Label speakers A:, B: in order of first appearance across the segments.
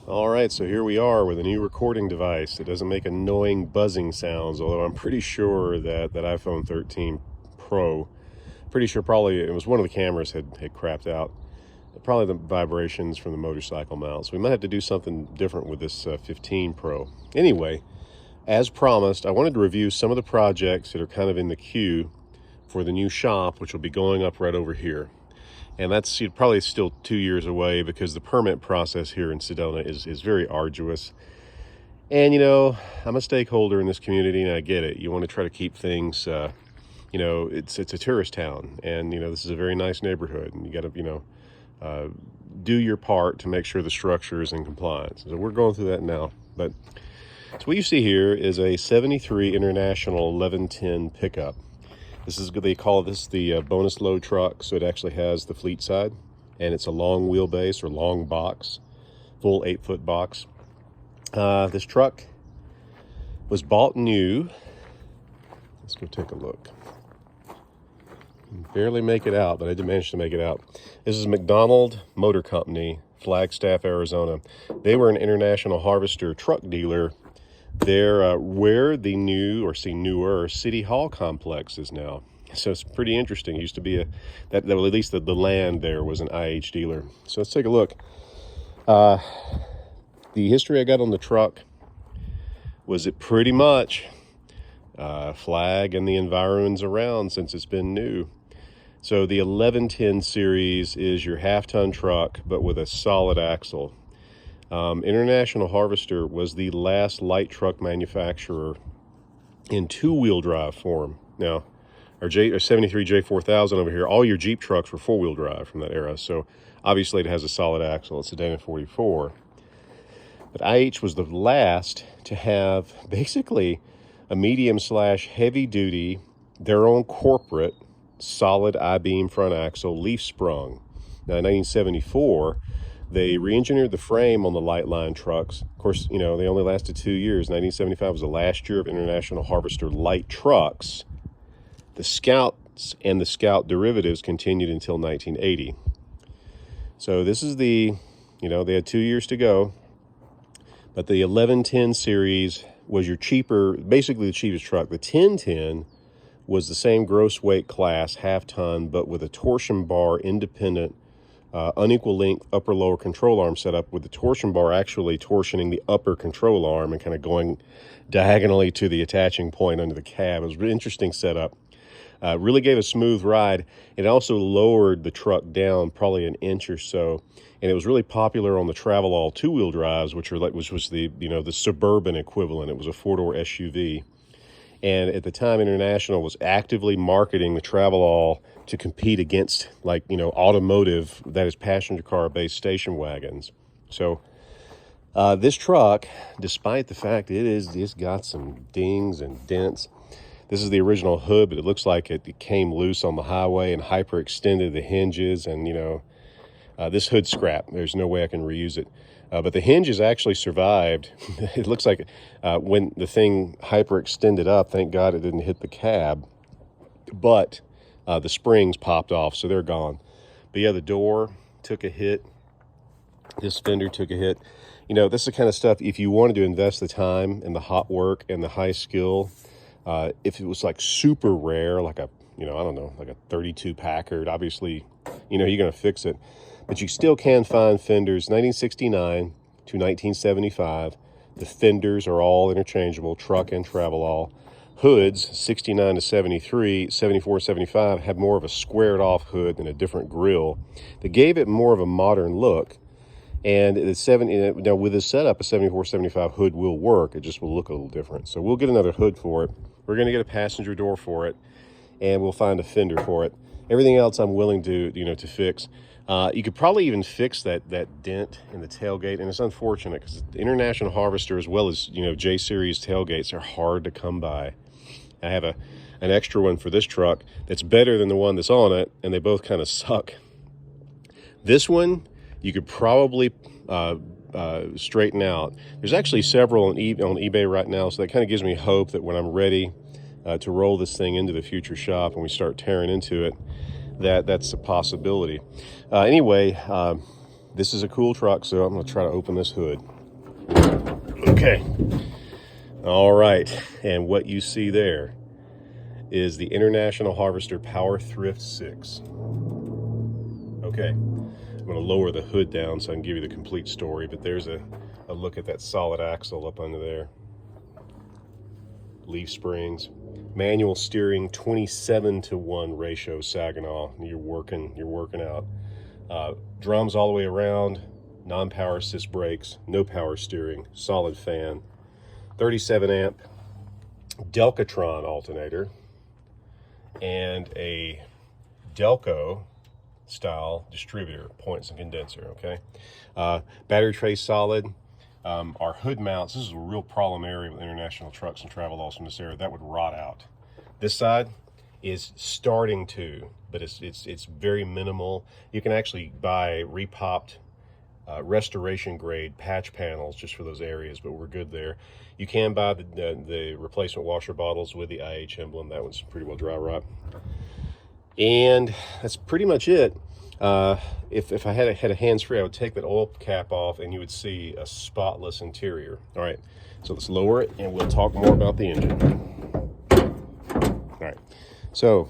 A: All right, so here we are with a new recording device. It doesn't make annoying buzzing sounds, although I'm pretty sure that iPhone 13 Pro, pretty sure probably it was one of the cameras had crapped out. Probably the vibrations from the motorcycle mount. So we might have to do something different with this 15 Pro. Anyway, as promised, I wanted to review some of the projects that are kind of in the queue for the new shop, which will be going up right over here. And that's probably still 2 years away because the permit process here in Sedona is very arduous. And, I'm a stakeholder in this community, and I get it. You want to try to keep things, it's a tourist town. And, this is a very nice neighborhood. And you got to, do your part to make sure the structure is in compliance. So we're going through that now. But so what you see here is a 73 International 1110 pickup. They call this the bonus load truck, so it actually has the fleet side, and it's a long wheelbase or long box, full 8-foot box. This truck was bought new. Let's go take a look. Barely make it out, but I did manage to make it out. This is McDonald Motor Company, Flagstaff, Arizona. They were an International Harvester truck dealer. They're where the newer City Hall complex is now. So it's pretty interesting. It used to be at least the land there was an IH dealer. So let's take a look. The history I got on the truck was it pretty much flag and the environs around since it's been new. So the 1110 series is your half-ton truck, but with a solid axle. International Harvester was the last light truck manufacturer in two-wheel drive form. Now, our 73 J4000 over here, all your Jeep trucks were four-wheel drive from that era. So obviously it has a solid axle. It's a Dana 44. But IH was the last to have basically a medium/heavy-duty, their own corporate, solid I-beam front axle, leaf sprung. Now, in 1974, they re-engineered the frame on the light line trucks. Of course, they only lasted 2 years. 1975 was the last year of International Harvester light trucks. The Scouts and the Scout derivatives continued until 1980. So this is they had 2 years to go. But the 1110 series was your basically the cheapest truck. The 1010 was the same gross weight class, half-ton, but with a torsion bar independent unequal length upper-lower control arm setup, with the torsion bar actually torsioning the upper control arm and kind of going diagonally to the attaching point under the cab. It was an interesting setup. Really gave a smooth ride. It also lowered the truck down probably an inch or so, and it was really popular on the Travelall two-wheel drives, which was the the suburban equivalent. It was a four-door SUV. And at the time, International was actively marketing the Travelall to compete against, automotive, that is passenger car-based station wagons. So this truck, despite the fact it's got some dings and dents, this is the original hood, but it looks like it came loose on the highway and hyperextended the hinges, and, this hood's scrap. There's no way I can reuse it. But the hinges actually survived. It looks like when the thing hyperextended up, thank God it didn't hit the cab, but the springs popped off, so they're gone. But yeah, the door took a hit. This fender took a hit. This is the kind of stuff, if you wanted to invest the time and the hot work and the high skill, if it was like super rare, like a 32 Packard, obviously, you're going to fix it. But you still can find fenders 1969 to 1975. The fenders are all interchangeable, truck and Travelall. Hoods, 69 to 73, 74, 75, have more of a squared off hood and a different grille that gave it more of a modern look. And now with this setup, a 74, 75 hood will work. It just will look a little different. So we'll get another hood for it. We're going to get a passenger door for it, and we'll find a fender for it. Everything else I'm willing to fix. You could probably even fix that dent in the tailgate, and it's unfortunate because the International Harvester, as well as J-Series tailgates, are hard to come by. I have an extra one for this truck that's better than the one that's on it, and they both kind of suck. This one you could probably straighten out. There's actually several on eBay right now, so that kind of gives me hope that when I'm ready to roll this thing into the future shop and we start tearing into it, that's a possibility. Anyway, this is a cool truck, so I'm going to try to open this hood. Okay. All right. And what you see there is the International Harvester Power Thrift 6. Okay. I'm going to lower the hood down so I can give you the complete story, but there's a look at that solid axle up under there. Leaf springs, manual steering, 27-to-1 ratio Saginaw. You're working out. Drums all the way around, non-power assist brakes, no power steering, solid fan, 37 amp Delcatron alternator, and a Delco style distributor, points and condenser. Okay, battery tray solid. Our hood mounts, this is a real problem area with international trucks and travel laws from this area, that would rot out. This side is starting to, but it's very minimal. You can actually buy repopped restoration grade patch panels just for those areas, but we're good there. You can buy the replacement washer bottles with the IH emblem. That one's pretty well dry rot. And that's pretty much it. If I had a hands-free, I would take that oil cap off and you would see a spotless interior. All right, so let's lower it and we'll talk more about the engine. All right, so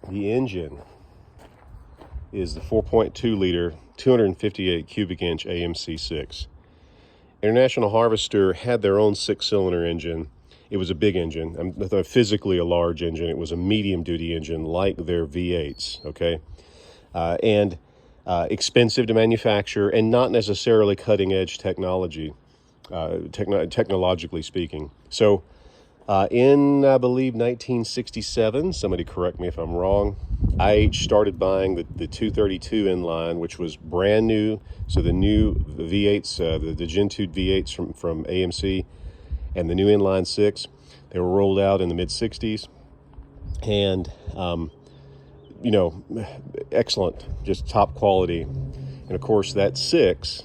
A: the engine is the 4.2 liter, 258 cubic inch AMC 6. International Harvester had their own 6-cylinder engine. It was a big engine, physically a large engine. It was a medium-duty engine like their V8s, okay? And expensive to manufacture and not necessarily cutting-edge technology, technologically speaking. So in, I believe, 1967, somebody correct me if I'm wrong, IH started buying the 232 inline, which was brand new. So the new V8s, the Gen 2 V8s from AMC, and the new inline 6, they were rolled out in the mid-60s. And, you know, excellent, just top quality. And of course, that 6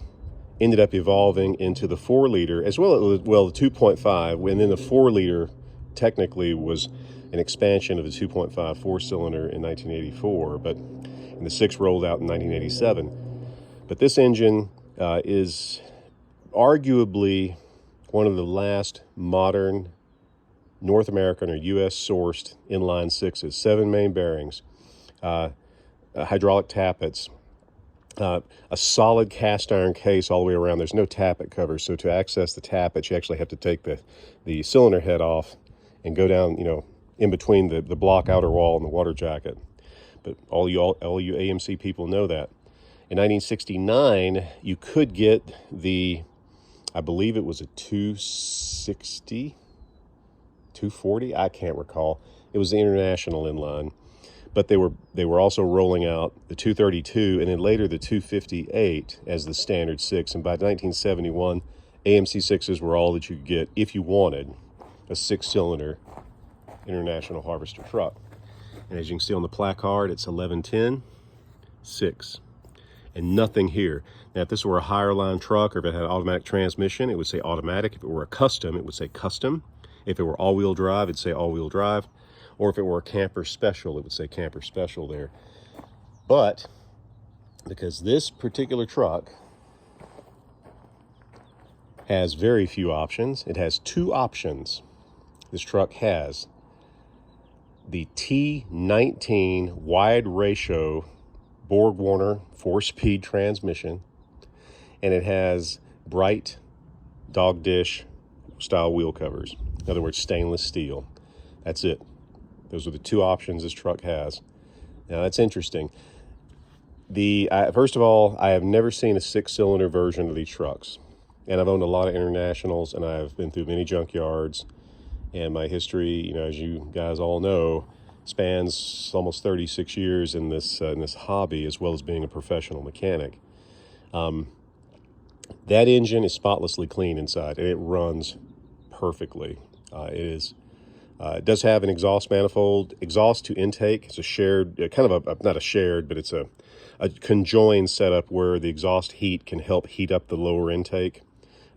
A: ended up evolving into the 4-liter, as well as the 2.5, and then the 4-liter technically was an expansion of the 2.5 4-cylinder in 1984, and the 6 rolled out in 1987. But this engine is arguably one of the last modern North American or U.S. sourced inline 6s, 7 main bearings, hydraulic tappets, a solid cast iron case all the way around. There's no tappet cover, so to access the tappets, you actually have to take the cylinder head off and go down, you know, in between the block outer wall and the water jacket. But all you AMC people know that. In 1969, you could get I believe it was a 260, 240, I can't recall. It was the international inline. But they were also rolling out the 232 and then later the 258 as the standard 6. And by 1971, AMC 6s were all that you could get if you wanted a 6-cylinder International Harvester truck. And as you can see on the placard, it's 1110 6. And nothing here. Now, if this were a higher line truck or if it had an automatic transmission, it would say automatic. If it were a custom, it would say custom. If it were all-wheel drive, it'd say all-wheel drive. Or if it were a camper special, it would say camper special there. But because this particular truck has very few options, it has 2 options. This truck has the T19 wide ratio Borg-Warner 4-speed transmission, and it has bright dog dish style wheel covers. In other words, stainless steel. That's it. Those are the 2 options this truck has. Now, that's interesting. First of all, I have never seen a 6-cylinder version of these trucks. And I've owned a lot of internationals, and I've been through many junkyards. And my history, you know, as you guys all know, spans almost 36 years in this hobby, as well as being a professional mechanic. That engine is spotlessly clean inside, and it runs perfectly. It does have an exhaust manifold, exhaust to intake. It's a shared, kind of not a shared, but it's a conjoined setup where the exhaust heat can help heat up the lower intake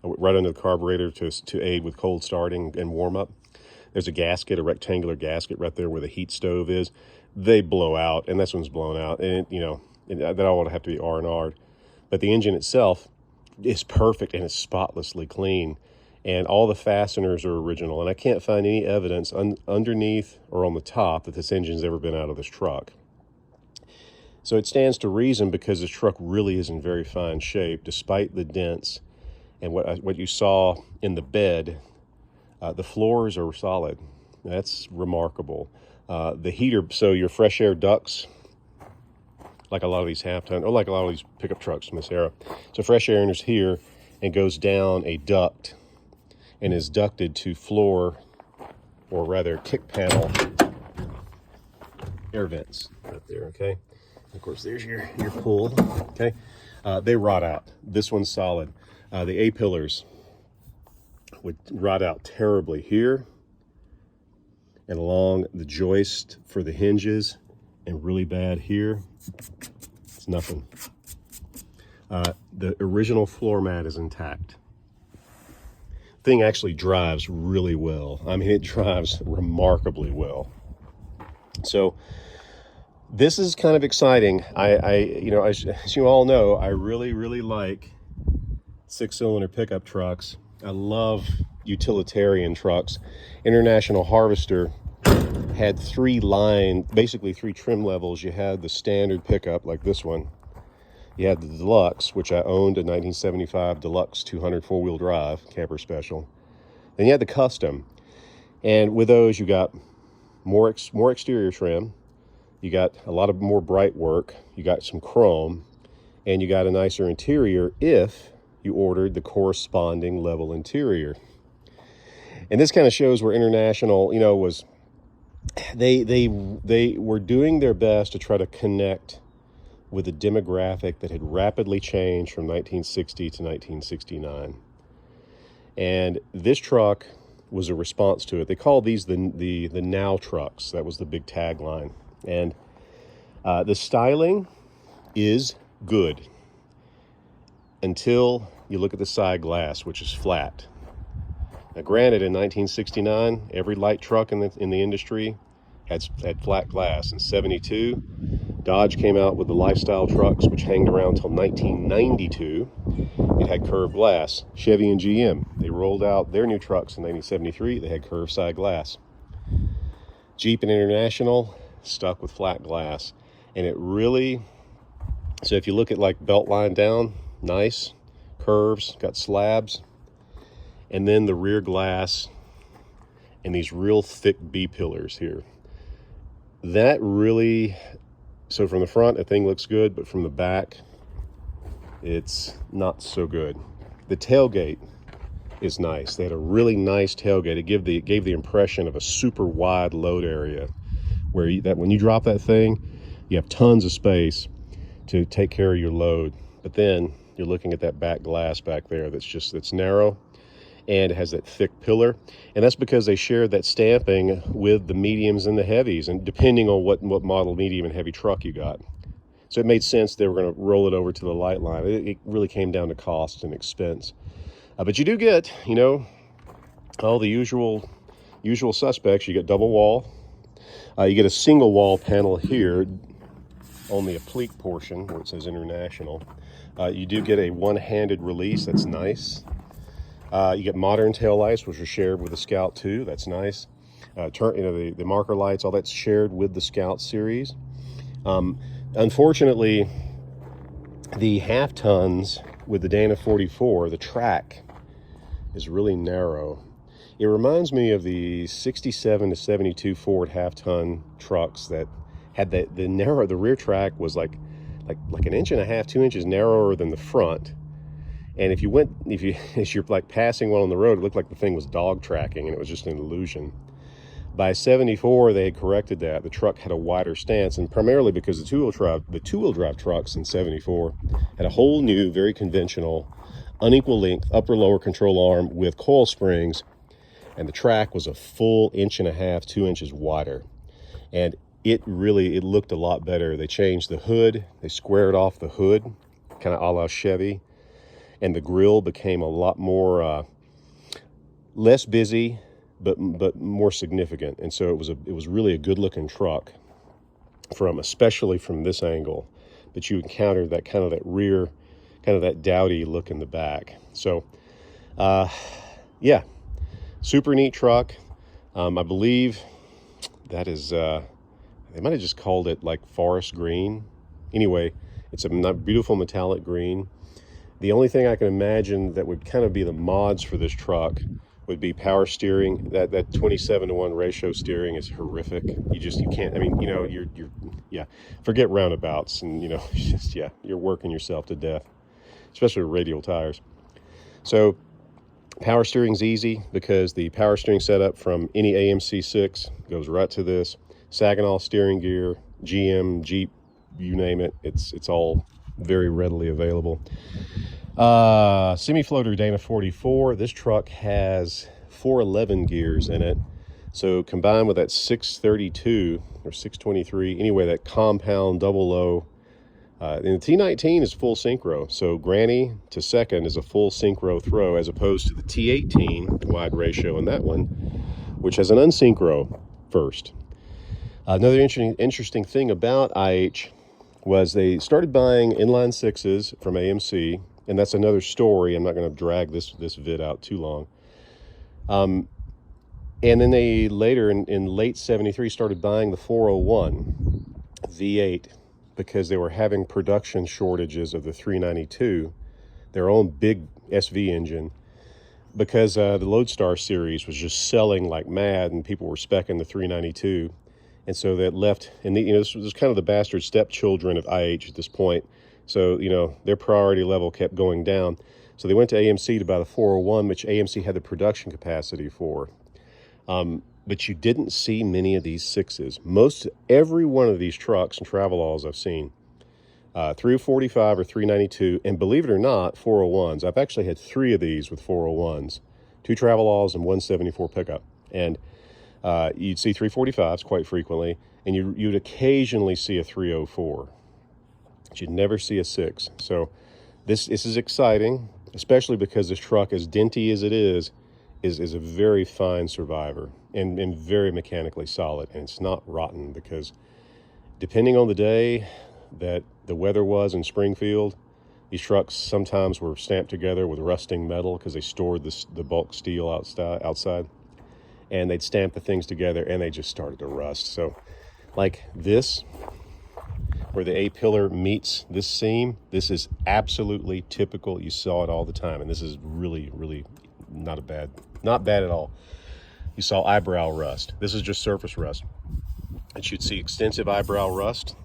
A: right under the carburetor to aid with cold starting and warm up. There's a gasket, a rectangular gasket right there where the heat stove is. They blow out, and this one's blown out, and you know that all would have to be R&R'd. But the engine itself is perfect and it's spotlessly clean. And all the fasteners are original. And I can't find any evidence underneath or on the top that this engine's ever been out of this truck. So it stands to reason, because this truck really is in very fine shape, despite the dents and what you saw in the bed. The floors are solid. That's remarkable. The heater, so your fresh air ducts, like a lot of these half-ton, or like a lot of these pickup trucks from this era. So fresh air enters here and goes down a duct and is ducted to floor, or rather kick panel air vents right there, okay? Of course, there's your pull, okay? They rot out. This one's solid. The A-pillars would rot out terribly here and along the joist for the hinges, and really bad here. It's nothing. The original floor mat is intact. Thing actually drives really well. I mean, it drives remarkably well. So this is kind of exciting. As you all know, I really like 6-cylinder pickup trucks. I love utilitarian trucks. International Harvester had basically three trim levels. You had the standard pickup, like this one. You had the Deluxe, which I owned, a 1975 Deluxe 200 four-wheel drive camper special. Then you had the Custom. And with those, you got more exterior trim. You got a lot of more bright work. You got some chrome. And you got a nicer interior if you ordered the corresponding level interior. And this kind of shows where International, was... They were doing their best to try to connect with a demographic that had rapidly changed from 1960 to 1969. And this truck was a response to it. They called these the now trucks. That was the big tagline. And the styling is good until you look at the side glass, which is flat. Now, granted, in 1969, every light truck in the industry had flat glass. In 72, Dodge came out with the lifestyle trucks, which hanged around until 1992. It had curved glass. Chevy and GM, they rolled out their new trucks in 1973. They had curved side glass. Jeep and International stuck with flat glass. And it really, so if you look at like belt line down, nice, curves, got slabs, and then the rear glass and these real thick B-pillars here. That really, so from the front, the thing looks good, but from the back, it's not so good. The tailgate is nice. They had a really nice tailgate. It gave the impression of a super wide load area, where when you drop that thing, you have tons of space to take care of your load. But then you're looking at that back glass back there that's narrow, and it has that thick pillar. And that's because they shared that stamping with the mediums and the heavies, and depending on what model medium and heavy truck you got. So it made sense they were going to roll it over to the light line. It really came down to cost and expense. But you do get, all the usual suspects. You get double wall. You get a single wall panel here on the applique portion where it says International. You do get a one-handed release. That's nice. You get modern taillights, which are shared with the Scout 2. That's nice. The marker lights, all that's shared with the Scout series. Unfortunately, the half tons with the Dana 44, the track is really narrow. It reminds me of the 67 to 72 Ford half-ton trucks that had the rear track was like an inch and a half, 2 inches narrower than the front. And as you're like passing one on the road, it looked like the thing was dog tracking, and it was just an illusion. By 74, they had corrected that. The truck had a wider stance, and primarily because the two-wheel drive trucks in 74 had a whole new, very conventional, unequal length upper-lower control arm with coil springs, and the track was a full inch and a half, 2 inches wider. And it looked a lot better. They changed the hood. They squared off the hood, kind of a la Chevy. And the grille became a lot more, less busy, but more significant. And so it was really a good-looking truck, especially from this angle. But you encountered that rear kind of that dowdy look in the back. So, yeah, super neat truck. I believe that is, they might have just called it like forest green. Anyway, it's a beautiful metallic green. The only thing I can imagine that would kind of be the mods for this truck would be power steering. That 27-to-1 ratio steering is horrific. You can't, I mean, yeah, forget roundabouts and, you're working yourself to death, especially with radial tires. So power steering's easy because the power steering setup from any AMC 6 goes right to this. Saginaw steering gear, GM, Jeep, you name it, it's all very readily available. Semi-floater Dana 44. This truck has 411 gears in it. So combined with that 632 or 623, anyway, that compound double low. And the T19 is full synchro. So granny to second is a full synchro throw as opposed to the T18 wide ratio in that one, which has an unsynchro first. Another interesting thing about IH was they started buying inline sixes from AMC, and that's another story. I'm not going to drag this vid out too long. And then they later, in late 73, started buying the 401 V8 because they were having production shortages of the 392, their own big SV engine, because the Lodestar series was just selling like mad and people were speccing the 392. And so that left, and this was kind of the bastard stepchildren of IH at this point. So, their priority level kept going down. So they went to AMC to buy the 401, which AMC had the production capacity for. But you didn't see many of these sixes. Every one of these trucks and Travelogues I've seen, 345 or 392, and believe it or not, 401s. I've actually had 3 of these with 401s, 2 Travelogues and 174 pickup. And you'd see 345s quite frequently, and you'd occasionally see a 304. But you'd never see a 6. So this is exciting, especially because this truck, as dinty as it is a very fine survivor and very mechanically solid. And it's not rotten because depending on the day that the weather was in Springfield, these trucks sometimes were stamped together with rusting metal because they stored the bulk steel outside. And they'd stamp the things together and they just started to rust. So like this, where the A-pillar meets this seam, this is absolutely typical. You saw it all the time. And this is really, really not bad at all. You saw eyebrow rust. This is just surface rust. And you'd see extensive eyebrow rust.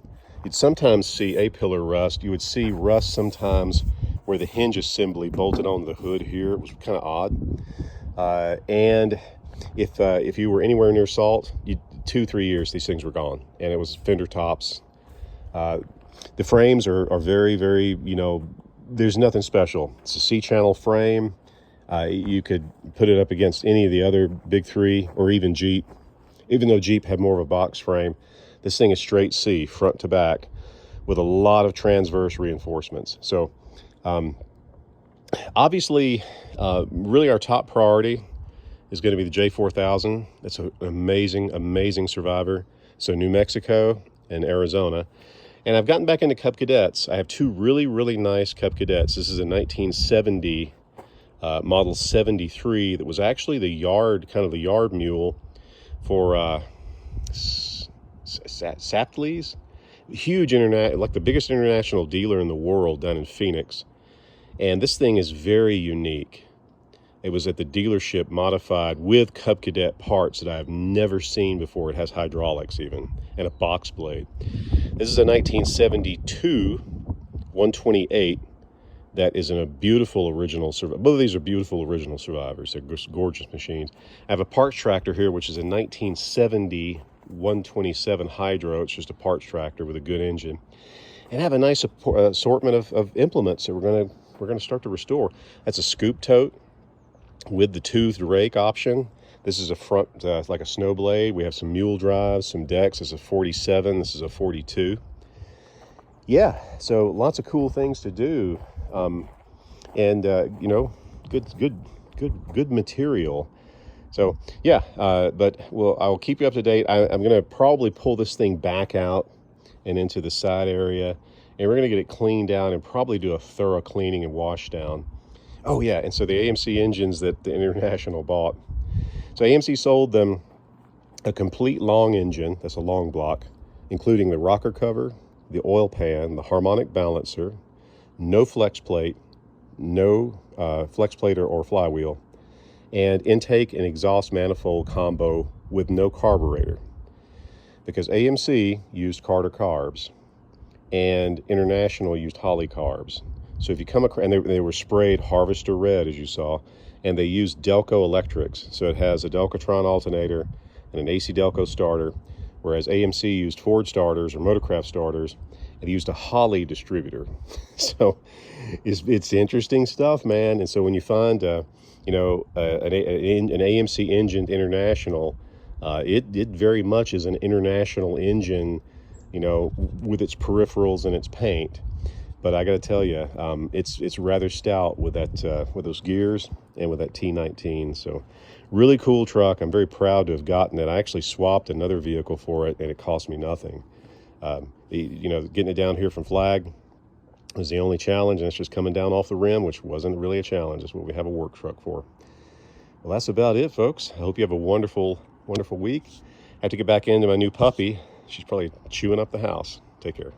A: You'd sometimes see A-pillar rust. You would see rust sometimes where the hinge assembly bolted onto the hood here. It was kind of odd. And if you were anywhere near salt, 2-3 years, these things were gone. And it was fender tops. The frames are very, very, there's nothing special. It's a C-channel frame. You could put it up against any of the other big 3 or even Jeep. Even though Jeep had more of a box frame, this thing is straight C, front to back, with a lot of transverse reinforcements. So obviously, really our top priority is going to be the J4000. It's an amazing, amazing survivor. So New Mexico and Arizona. And I've gotten back into Cub Cadets. I have 2 really, really nice Cub Cadets. This is a 1970 model 73 that was actually the yard mule for Sapleys. Huge like the biggest international dealer in the world down in Phoenix. And this thing is very unique. It was at the dealership modified with Cub Cadet parts that I've never seen before. It has hydraulics even, and a box blade. This is a 1972 128 that is in a beautiful original survivor. Both of these are beautiful original survivors. They're just gorgeous machines. I have a parts tractor here, which is a 1970 127 Hydro. It's just a parts tractor with a good engine. And I have a nice assortment of implements that we're gonna start to restore. That's a scoop tote with the toothed rake option. This is a front, like a snow blade. We have some mule drives, some decks. This is a 47, this is a 42. Yeah, so lots of cool things to do. Good material. So yeah, but I'll keep you up to date. I'm gonna probably pull this thing back out and into the side area and we're going to get it cleaned down and probably do a thorough cleaning and wash down. Oh yeah, and so the AMC engines that the International bought. So AMC sold them a complete long engine, that's a long block, including the rocker cover, the oil pan, the harmonic balancer, no flex plate, no flex plate or flywheel, and intake and exhaust manifold combo with no carburetor. Because AMC used Carter carbs and International used Holly carbs. So if you come across, and they were sprayed Harvester Red, as you saw, and they used Delco electrics. So it has a Delcatron alternator and an AC Delco starter, whereas AMC used Ford starters or Motorcraft starters, and used a Holly distributor. So it's interesting stuff, man. And so when you find, an AMC engined International, it very much is an International engine, with its peripherals and its paint. But I got to tell you, it's rather stout with that with those gears and with that T19. So really cool truck. I'm very proud to have gotten it. I actually swapped another vehicle for it, and it cost me nothing. Getting it down here from Flag was the only challenge, and it's just coming down off the rim, which wasn't really a challenge. That's what we have a work truck for. Well, that's about it, folks. I hope you have a wonderful, wonderful week. I have to get back into my new puppy. She's probably chewing up the house. Take care.